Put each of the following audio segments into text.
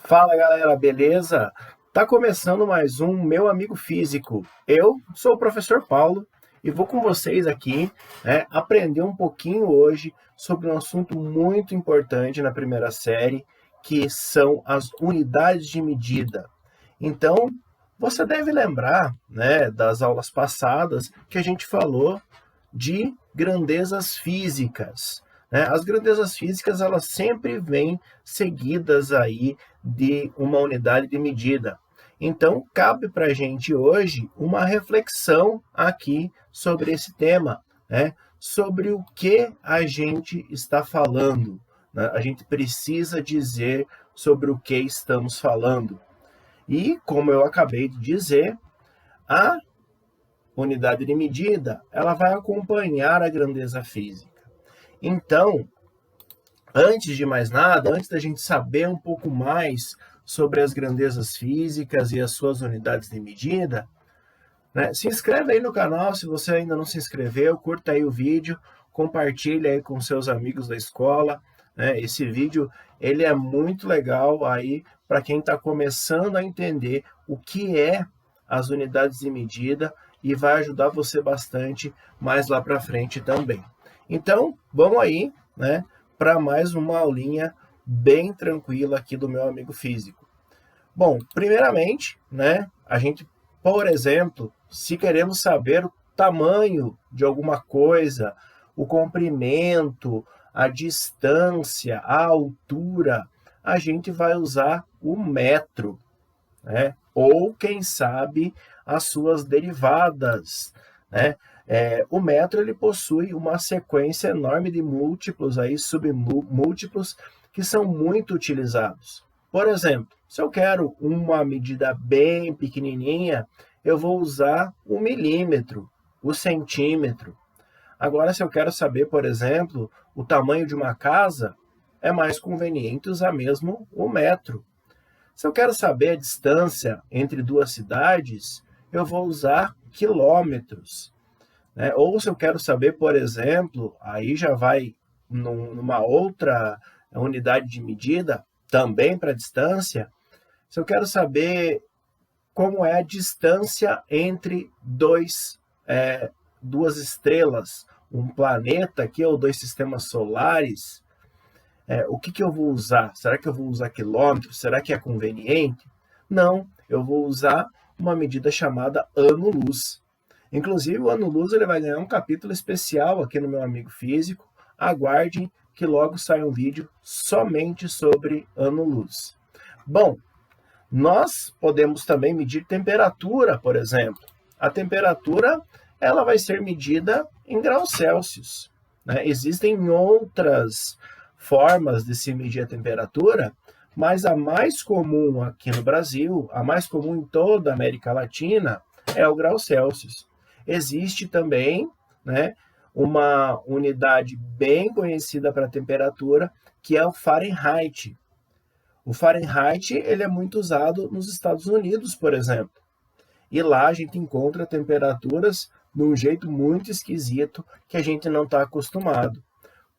Fala galera, beleza? Tá começando mais um Meu Amigo Físico. Eu sou o professor Paulo e vou com vocês aqui, aprender um pouquinho hoje sobre um assunto muito importante na primeira série, que são as unidades de medida. Então, você deve lembrar, das aulas passadas que a gente falou de grandezas físicas. As grandezas físicas, elas sempre vêm seguidas aí de uma unidade de medida. Então, cabe para a gente hoje uma reflexão aqui sobre esse tema, sobre o que a gente está falando. A gente precisa dizer sobre o que estamos falando. E, como eu acabei de dizer, a unidade de medida, ela vai acompanhar a grandeza física. Então, antes de mais nada, antes da gente saber um pouco mais sobre as grandezas físicas e as suas unidades de medida, se inscreve aí no canal se você ainda não se inscreveu, curta aí o vídeo, compartilha aí com seus amigos da escola. Esse vídeo ele é muito legal aí para quem está começando a entender o que é as unidades de medida e vai ajudar você bastante mais lá para frente também. Então, vamos aí, para mais uma aulinha bem tranquila aqui do Meu Amigo Físico. Bom, primeiramente, a gente, por exemplo, se queremos saber o tamanho de alguma coisa, o comprimento, a distância, a altura, a gente vai usar o metro, ou, quem sabe, as suas derivadas, o metro ele possui uma sequência enorme de múltiplos, aí, submúltiplos, que são muito utilizados. Por exemplo, se eu quero uma medida bem pequenininha, eu vou usar o milímetro, o centímetro. Agora, se eu quero saber, por exemplo, o tamanho de uma casa, é mais conveniente usar mesmo o metro. Se eu quero saber a distância entre duas cidades, eu vou usar quilômetros. Ou se eu quero saber, por exemplo, aí já vai numa outra unidade de medida, também para distância, se eu quero saber como é a distância entre duas estrelas, um planeta aqui ou dois sistemas solares, o que eu vou usar? Será que eu vou usar quilômetros? Será que é conveniente? Não, eu vou usar uma medida chamada ano-luz. Inclusive, o ano-luz ele vai ganhar um capítulo especial aqui no Meu Amigo Físico. Aguardem que logo sai um vídeo somente sobre ano-luz. Bom, nós podemos também medir temperatura, por exemplo. A temperatura ela vai ser medida em graus Celsius. Existem outras formas de se medir a temperatura, mas a mais comum aqui no Brasil, a mais comum em toda a América Latina, é o grau Celsius. Existe também, uma unidade bem conhecida para a temperatura, que é o Fahrenheit. O Fahrenheit ele é muito usado nos Estados Unidos, por exemplo. E lá a gente encontra temperaturas de um jeito muito esquisito que a gente não está acostumado.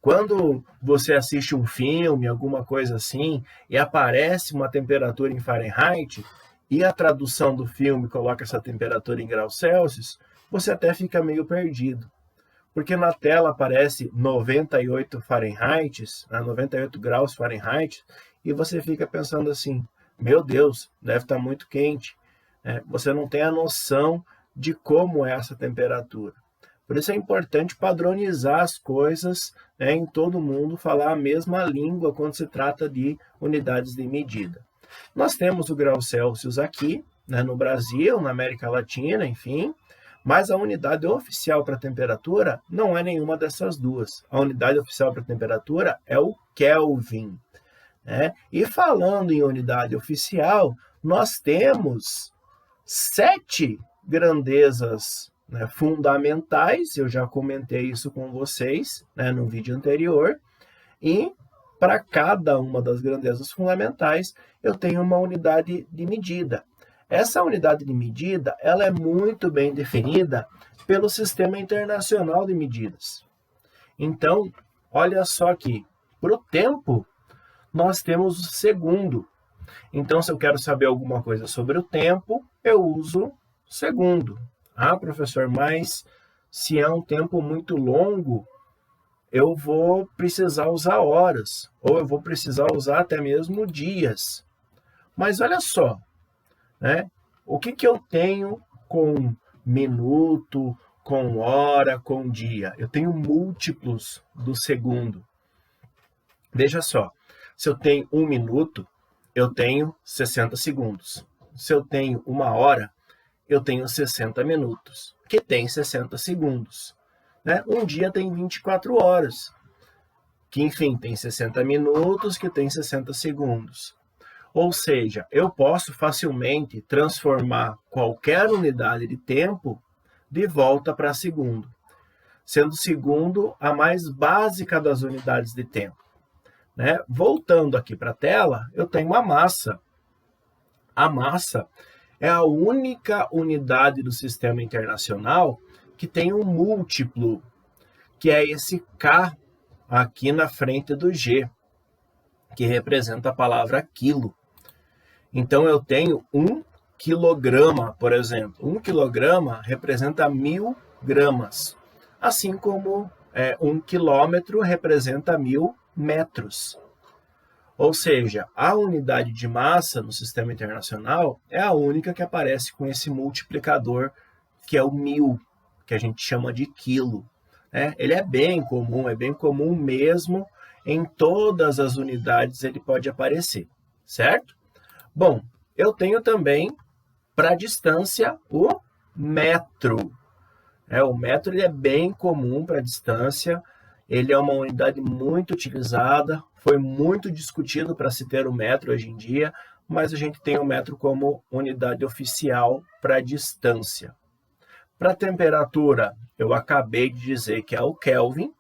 Quando você assiste um filme, alguma coisa assim, e aparece uma temperatura em Fahrenheit, e a tradução do filme coloca essa temperatura em graus Celsius, você até fica meio perdido. Porque na tela aparece 98 Fahrenheit, 98 graus Fahrenheit, e você fica pensando assim, meu Deus, deve estar muito quente. Você não tem a noção de como é essa temperatura. Por isso é importante padronizar as coisas, em todo mundo, falar a mesma língua quando se trata de unidades de medida. Nós temos o grau Celsius aqui, no Brasil, na América Latina, enfim, mas a unidade oficial para temperatura não é nenhuma dessas duas. A unidade oficial para temperatura é o Kelvin. E falando em unidade oficial, nós temos 7 grandezas fundamentais, eu já comentei isso com vocês no vídeo anterior, e para cada uma das grandezas fundamentais eu tenho uma unidade de medida. Essa unidade de medida ela é muito bem definida pelo Sistema Internacional de Medidas. Então, olha só aqui, para o tempo, nós temos o segundo. Então, se eu quero saber alguma coisa sobre o tempo, eu uso segundo. Ah, professor, mas se é um tempo muito longo, eu vou precisar usar horas, ou eu vou precisar usar até mesmo dias. Mas olha só, né? O que eu tenho com minuto, com hora, com dia? Eu tenho múltiplos do segundo. Veja só, se eu tenho 1 minuto, eu tenho 60 segundos. Se eu tenho 1 hora, eu tenho 60 minutos, que tem 60 segundos. Né? Um dia tem 24 horas, que enfim, tem 60 minutos, que tem 60 segundos. Ou seja, eu posso facilmente transformar qualquer unidade de tempo de volta para segundo, sendo segundo a mais básica das unidades de tempo. Né? Voltando aqui para a tela, eu tenho a massa. A massa é a única unidade do sistema internacional que tem um múltiplo, que é esse K aqui na frente do G, que representa a palavra quilo. Então, eu tenho 1 quilograma, por exemplo. 1 quilograma representa 1000 gramas, assim como 1 quilômetro representa 1000 metros. Ou seja, a unidade de massa no sistema internacional é a única que aparece com esse multiplicador, que é o 1000, que a gente chama de quilo. Ele é bem comum mesmo, em todas as unidades ele pode aparecer, certo? Bom, eu tenho também, para a distância, o metro. O metro ele é bem comum para a distância, ele é uma unidade muito utilizada, foi muito discutido para se ter o metro hoje em dia, mas a gente tem o metro como unidade oficial para a distância. Para a temperatura, eu acabei de dizer que é o Kelvin,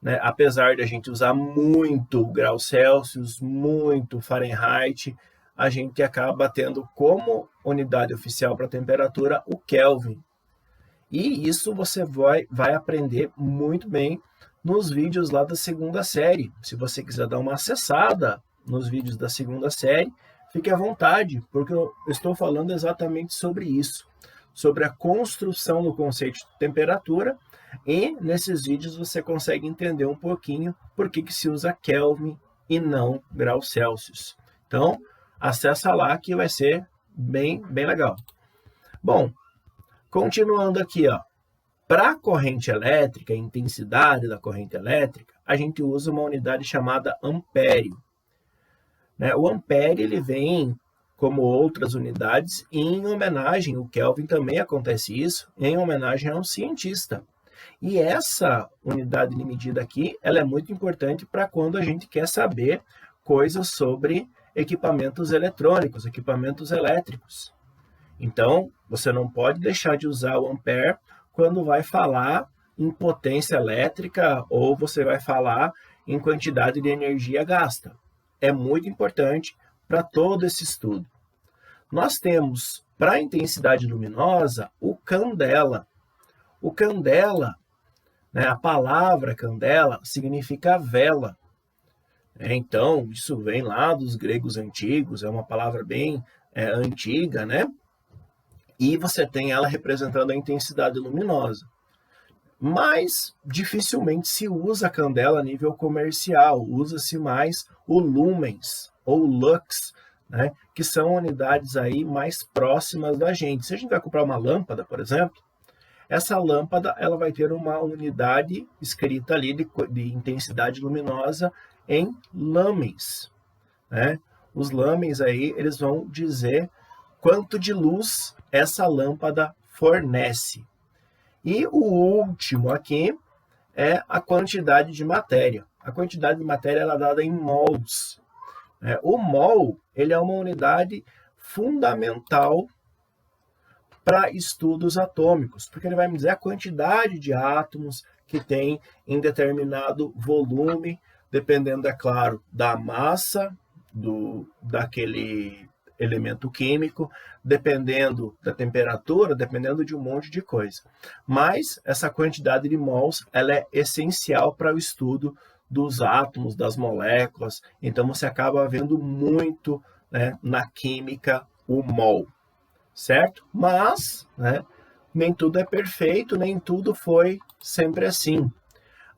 né? Apesar de a gente usar muito graus Celsius, muito Fahrenheit, a gente acaba tendo como unidade oficial para temperatura o Kelvin. E isso você vai aprender muito bem nos vídeos lá da segunda série. Se você quiser dar uma acessada nos vídeos da segunda série, fique à vontade, porque eu estou falando exatamente sobre isso, sobre a construção do conceito de temperatura, e nesses vídeos você consegue entender um pouquinho por que se usa Kelvin e não graus Celsius. Então, acessa lá que vai ser bem legal. Bom, continuando aqui, para a corrente elétrica, a intensidade da corrente elétrica, a gente usa uma unidade chamada ampere. O ampere ele vem, como outras unidades, em homenagem, o Kelvin também acontece isso, em homenagem a um cientista. E essa unidade de medida aqui, ela é muito importante para quando a gente quer saber coisas sobre equipamentos eletrônicos, equipamentos elétricos. Então, você não pode deixar de usar o ampere quando vai falar em potência elétrica ou você vai falar em quantidade de energia gasta. É muito importante para todo esse estudo. Nós temos, para a intensidade luminosa, o candela. O candela, a palavra candela significa vela. Então, isso vem lá dos gregos antigos, é uma palavra bem antiga, né? E você tem ela representando a intensidade luminosa. Mas dificilmente se usa a candela a nível comercial, usa-se mais o lumens ou lux, né? Que são unidades aí mais próximas da gente. Se a gente vai comprar uma lâmpada, por exemplo, essa lâmpada ela vai ter uma unidade escrita ali de intensidade luminosa em lumens. Né? Os lumens aí, eles vão dizer quanto de luz essa lâmpada fornece. E o último aqui é a quantidade de matéria. A quantidade de matéria ela é dada em mols. O mol ele é uma unidade fundamental para estudos atômicos, porque ele vai me dizer a quantidade de átomos que tem em determinado volume, dependendo, é claro, da massa daquele elemento químico, dependendo da temperatura, dependendo de um monte de coisa. Mas essa quantidade de mols ela é essencial para o estudo dos átomos, das moléculas, então você acaba vendo muito né, na química, o mol, certo? Mas, né, nem tudo é perfeito, nem tudo foi sempre assim.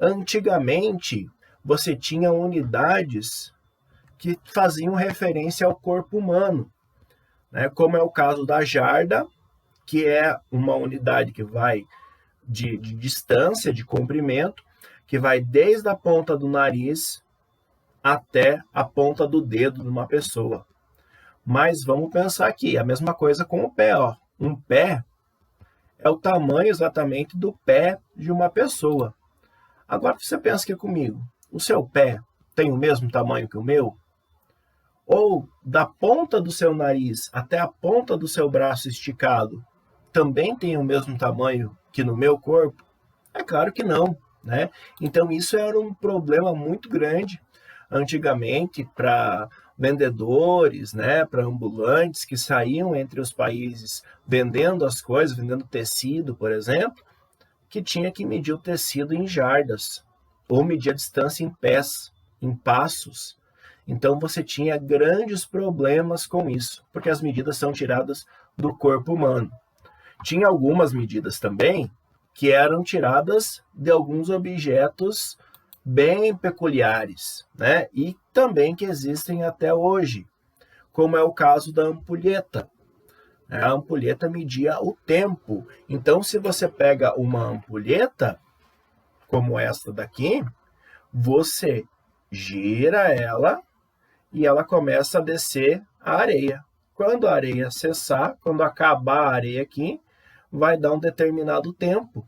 Antigamente, você tinha unidades que faziam referência ao corpo humano, né, como é o caso da jarda, que é uma unidade que vai de distância, de comprimento, que vai desde a ponta do nariz até a ponta do dedo de uma pessoa. Mas vamos pensar aqui, a mesma coisa com o pé. Ó. Um pé é o tamanho exatamente do pé de uma pessoa. Agora você pensa aqui comigo, o seu pé tem o mesmo tamanho que o meu? Ou da ponta do seu nariz até a ponta do seu braço esticado também tem o mesmo tamanho que no meu corpo? É claro que não, né? Então isso era um problema muito grande antigamente para vendedores, né, para ambulantes que saíam entre os países vendendo as coisas, vendendo tecido, por exemplo, que tinha que medir o tecido em jardas ou medir a distância em pés, em passos. Então você tinha grandes problemas com isso, porque as medidas são tiradas do corpo humano. Tinha algumas medidas também que eram tiradas de alguns objetos bem peculiares, né? E também que existem até hoje, como é o caso da ampulheta. A ampulheta media o tempo. Então, se você pega uma ampulheta, como esta daqui, você gira ela e ela começa a descer a areia. Quando a areia cessar, quando acabar a areia aqui, vai dar um determinado tempo.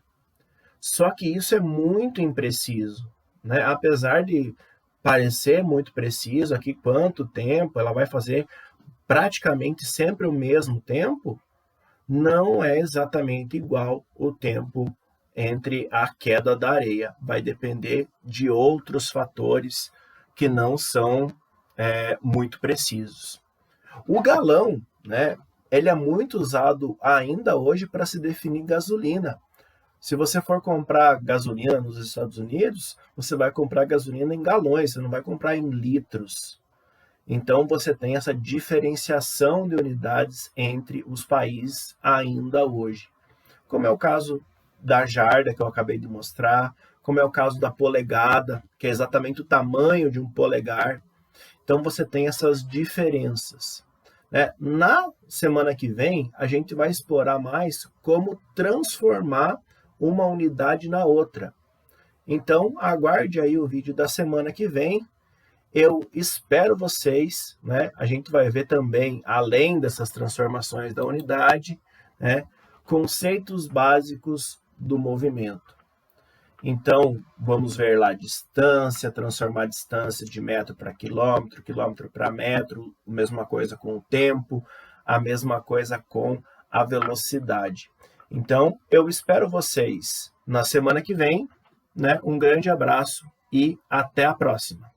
Só que isso é muito impreciso, né? Apesar de parecer muito preciso aqui quanto tempo, ela vai fazer praticamente sempre o mesmo tempo, não é exatamente igual o tempo entre a queda da areia. Vai depender de outros fatores que não são muito precisos. O galão, né, ele é muito usado ainda hoje para se definir gasolina. Se você for comprar gasolina nos Estados Unidos, você vai comprar gasolina em galões, você não vai comprar em litros. Então você tem essa diferenciação de unidades entre os países ainda hoje. Como é o caso da jarda que eu acabei de mostrar, como é o caso da polegada, que é exatamente o tamanho de um polegar. Então você tem essas diferenças. Né? Na semana que vem, a gente vai explorar mais como transformar uma unidade na outra. Então, aguarde aí o vídeo da semana que vem. Eu espero vocês, né? A gente vai ver também, além dessas transformações da unidade, né, conceitos básicos do movimento. Então, vamos ver lá a distância, transformar a distância de metro para quilômetro, quilômetro para metro, a mesma coisa com o tempo, a mesma coisa com a velocidade. Então, eu espero vocês na semana que vem, né? Um grande abraço e até a próxima.